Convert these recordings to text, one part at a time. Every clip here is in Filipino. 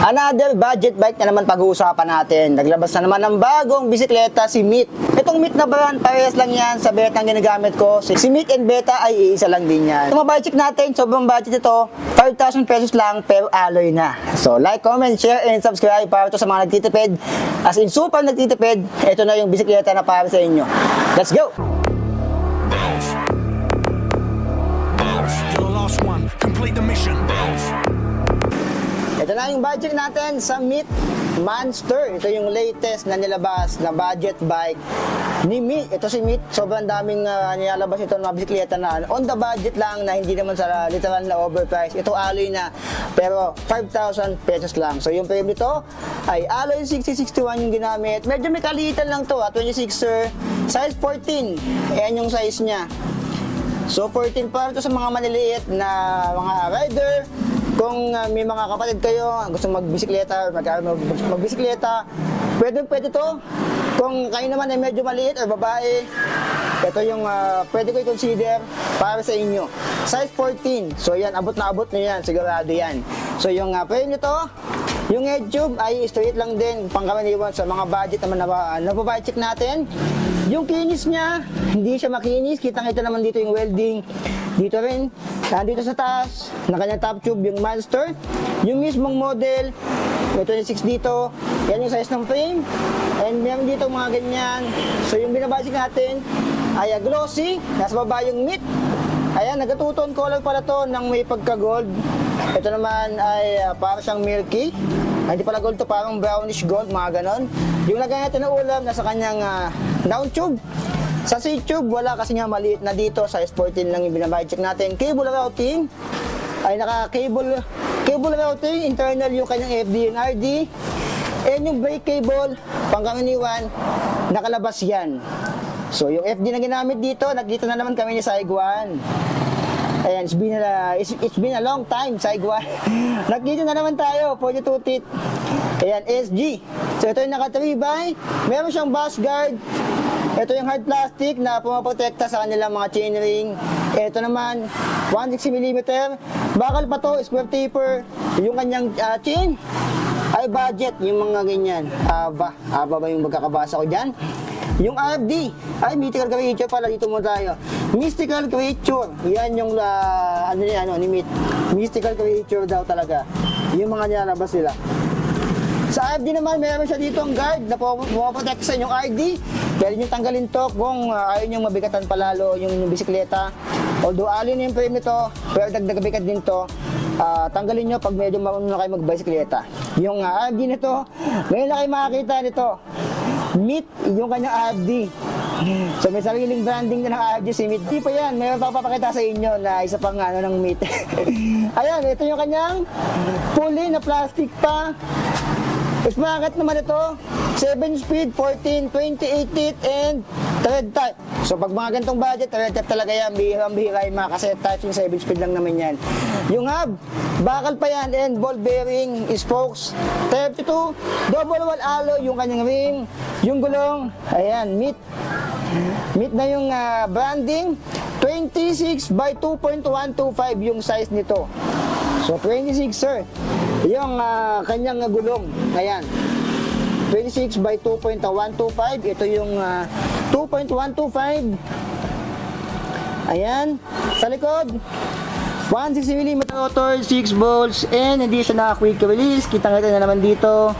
Another budget bike na naman pag-uusapan natin. Naglabas na naman ng bagong bisikleta si Meet. Itong Meet na brand, parehas lang yan sa Beta ang ginagamit ko. Si Meet and Beta ay iisa lang din yan. Itong budget natin, sobrang budget ito, 5,000 pesos lang pero alloy na. So like, comment, share, and subscribe para ito sa mga nagtitipid. As in super nagtitipid, ito na yung bisikleta na para sa inyo. Let's go! You're the last one. Complete the mission. Ito na yung budget natin sa Meet Monster. Ito yung latest na nilabas na budget bike ni Meet. Ito si Meet, sobrang daming nilalabas ito na bisikleta na on the budget lang, na hindi naman sa literal na overprice. Ito alloy na, pero 5,000 pesos lang. So yung frame nito ay alloy 6061 yung ginamit. Medyo may kaliitan lang to, 26er, size 14. Ayan yung size niya. So 14 para ito sa mga maliliit na mga rider. Kung may mga kapatid kayo, gusto magbisikleta, magbisikleta, pwede to. Kung kayo naman ay medyo maliit o babae, ito yung pwede ko i-consider para sa inyo. Size 14. So yan, abot na yan, sigurado yan. So yung frame nito, yung head tube ay straight lang din, pangkamaniwan sa mga budget naman na check natin. Yung kinis niya, hindi siya makinis. Kitang-kita naman dito yung welding. Dito rin, dito sa taas, na kanyang top tube, yung Monster. Yung mismong model, may 26 dito. Yan yung size ng frame. And meron dito mga ganyan. So yung binabasic natin ay glossy. Nasa baba yung Meet. Ayan, nagkatuton color pala to ng may pagka-gold. Ito naman ay para siyang milky. Hindi pala gold to, parang brownish gold, mga ganon. Yung lagay natin ng ulam, nasa kanyang down tube. Sa C-tube, wala kasi nga maliit na dito, size 14 lang yung binabudget natin. Cable routing, ay naka-cable routing, internal yung kanyang FD and RD. And yung brake cable, pangkamaniwan, nakalabas yan. So yung FD na ginamit dito, nagkita na naman kami ni Saiguan. Ayan, it's been a long time, Saiguan. Nagkita na naman tayo, 42 teeth. Ayan, SG. So ito yung naka 3x, meron siyang bash guard. Ito yung hard plastic na pumaprotekta sa kanilang mga chainring. Ito naman, 160mm. Bakal pa to, square taper. Yung kanyang chain ay budget, yung mga ganyan. Aba ba yung magkakabasa ko dyan? Yung RFD, ay mythical creature pala, dito muna tayo. Mystical creature, yan yung ni Meet. Mystical creature daw talaga. Yung mga nilalabas nila. Sa RFD naman, meron siya dito ang guard na pumaprotect sa inyong RD. Pwede nyo tanggalin to kung ayaw nyo mabigatan palalo yung bisikleta. Although alin yung frame nito, pero dagdag bigat din to. Tanggalin nyo pag medyo marunong na kayo magbisikleta. Yung RFD nito, ngayon na kayo makakita nito. Meet yung kanyang RFD. So may sariling branding na ng RFD si Meet. Di pa yan, mayroon pa papakita sa inyo na isa pang ng Meet. Ayan, ito yung kanyang pulley na plastic pa. Mas bakit naman ito, 7 speed, 14, 28 teeth, and thread type. So pag mga ganitong budget, thread type talaga yan, bihirang-bihira yung mga cassette types, yung 7 speed lang naman yan. Yung hub, bakal pa yan, and ball bearing, spokes, 32, double wall alloy, yung kanyang rim, yung gulong, ayan, Meet na yung branding, 26 by 2.125 yung size nito. So 26 sir, yung kanyang gulong, ayan, 26 by 2.125, ito yung 2.125, ayan, sa likod, 160mm rotor, 6 bolts, and hindi siya naka-quick release, kitang-kita na naman dito,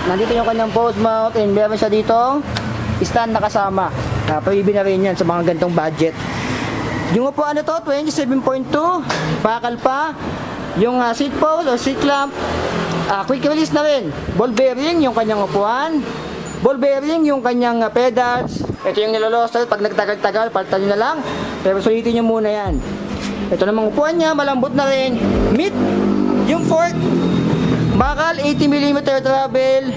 nandito yung kanyang post mount, and meron siya dito, stand na kasama, pag-ibig na rin yan sa mga ganitong budget. Yung upuan na to, 27.2, bakal pa. Yung seat post o seat clamp, quick release na rin. Ball bearing yung kanyang upuan. Ball bearing yung kanyang pedals. Ito yung niloloster, pag nagtagal-tagal, palitan nyo na lang. Pero sulitin nyo muna yan. Ito namang upuan niya, malambot na rin. Meet yung fork, bakal, 80mm travel.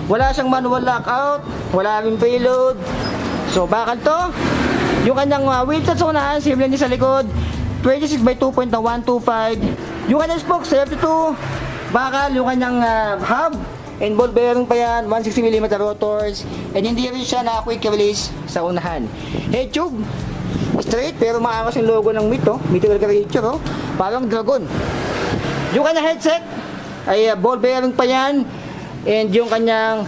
Wala siyang manual lockout, wala rin payload. So bakal to. Yung kanyang wheel set sa unahan, same lang din sa likod, 26 by 2.125. Yung kanyang spokes, 32. Bakal, yung kanyang hub, and ball bearing pa yan, 160mm rotors. And hindi rin siya na quick release sa unahan. Head tube, straight, pero maangas yung logo ng Meet, oh. Mythical creature, oh. Parang dragon. Yung kanyang headset, ay ball bearing pa yan. And yung kanyang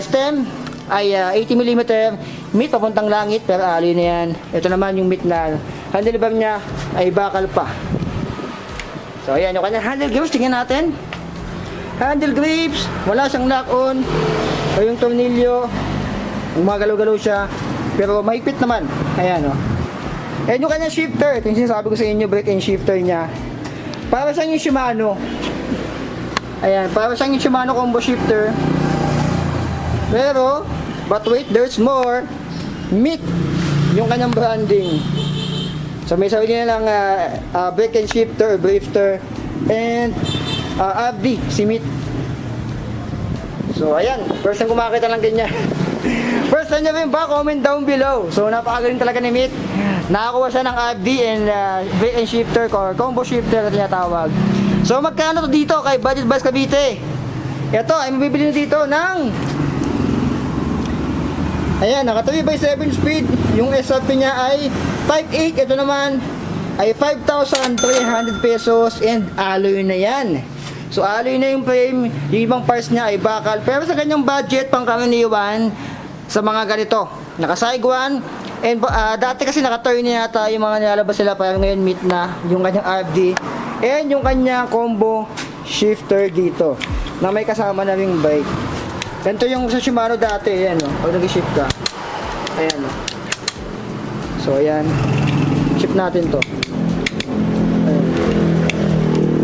stem ay 80mm meat papuntang langit, pero alloy na yan. Ito naman yung meat na handlebar niya ay bakal pa. So ayan yung kanyang handle grips, tingnan natin. Handle grips, wala siyang lock-on. O yung tornilyo, gumagalaw-galaw siya, pero mahigpit naman. Ayan o. Ayan yung kanyang shifter. Ito yung sinasabi ko sa inyo, brake and shifter niya. Para siyang yung Shimano. Ayan, para siyang yung Shimano combo shifter. Pero, but wait, there's more. Meat yung kanyang branding. So may sabi niya lang brake and shifter, drifter, and abdi, si Meat. So ayan, first time kumakita lang ganyan. First time niya rin ba, comment down below. So napakagaling talaga ni Meat. Nakakuha siya ng abdi and brake and shifter or combo shifter na tinatawag. So magkano to dito kay Budget Bikes Cavite? Ito ay mabibili nyo dito ng ayan, naka 3x7 speed. Yung SRP niya ay 5.8. Ito naman ay 5,300 pesos and alloy na yan. So alloy na yung frame. Yung ibang parts niya ay bakal. Pero sa kanyang budget, pangkaraniwan sa mga ganito, naka Saiguan. And dati kasi naka-turn na yata yung mga nilalabas sila, pero ngayon meet na yung kanyang RD and yung kanyang combo shifter dito na may kasama na ring bike. Ganito yung sa Shimano dati, ayan o, pag nag-shift ka. Ayan o. So ayan, shift natin to. Ayan.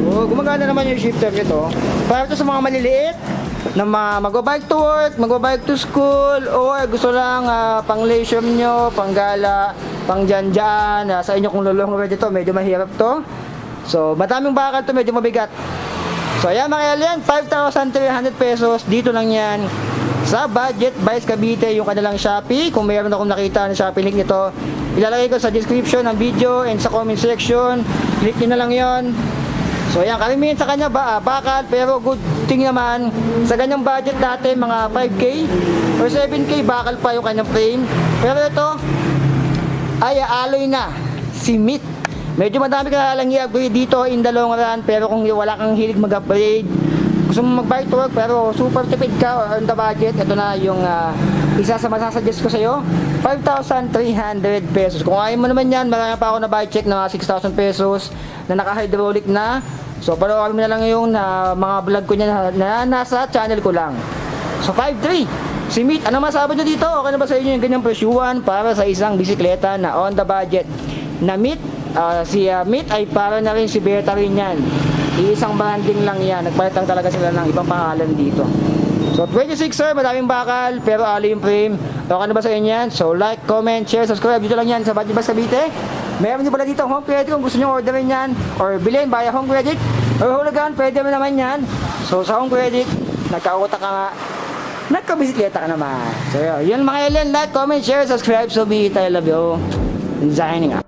Oh, gumagana naman yung shifter nito. Para ito sa mga maliliit na mag-bike to work, mag-bike to school, or gusto lang pang leisure nyo, pang gala, pang dyan-dyan, sa inyo kung lulong ready to, medyo mahirap to. So, madaming bakal to, medyo mabigat. So, ayan mga alien, 5,300 pesos, dito lang yan sa Budget Bikes Cavite, yung kanilang Shopee. Kung mayroon akong nakita ng Shopee link nito, ilalagay ko sa description ng video and sa comment section. Click nyo na lang yon. So ayan, karamihan sa kanya bakal, pero good thing naman, sa ganyang budget dati, mga 5K or 7K, bakal pa yung kanyang frame. Pero ito, ay alloy na, si Meat. Medyo madami ka lang i-upgrade dito in the long run, pero kung wala kang hilig mag-upgrade, gusto mo mag-bike to work, pero super tipid ka or on the budget, ito na yung isa sa masasuggest ko sa'yo, 5,300 pesos. Kung ayaw mo naman yan, marami pa ako na bike check na 6,000 pesos na naka-hydraulic na. So, panoorin mo na lang yung mga vlog ko niya na nasa channel ko lang. So, 5,300. Si Meat, ano masabi nyo dito? Okay na ba sa inyo yung ganyang presyuhan para sa isang bisikleta na on the budget? Na Meat, si Meat ay para na rin si Berta rin yan. Iisang branding lang yan. Nagpalit lang talaga sila ng ibang pangalan dito. So 26er, madaming bakal, pero alloy yung frame. Okay na ba sa inyo yan? So like, comment, share, subscribe. Dito lang yan sa Budget Bikes Cavite. Meron nyo pala dito home credit kung gusto nyo orderin yan or bilhin via home credit or hulagan, pwede mo naman yan. So sa home credit, nagkauta ka nga, nagkabisikleta ka naman. So yun mga alien, like, comment, share, subscribe. So be it, I love you. And signing out.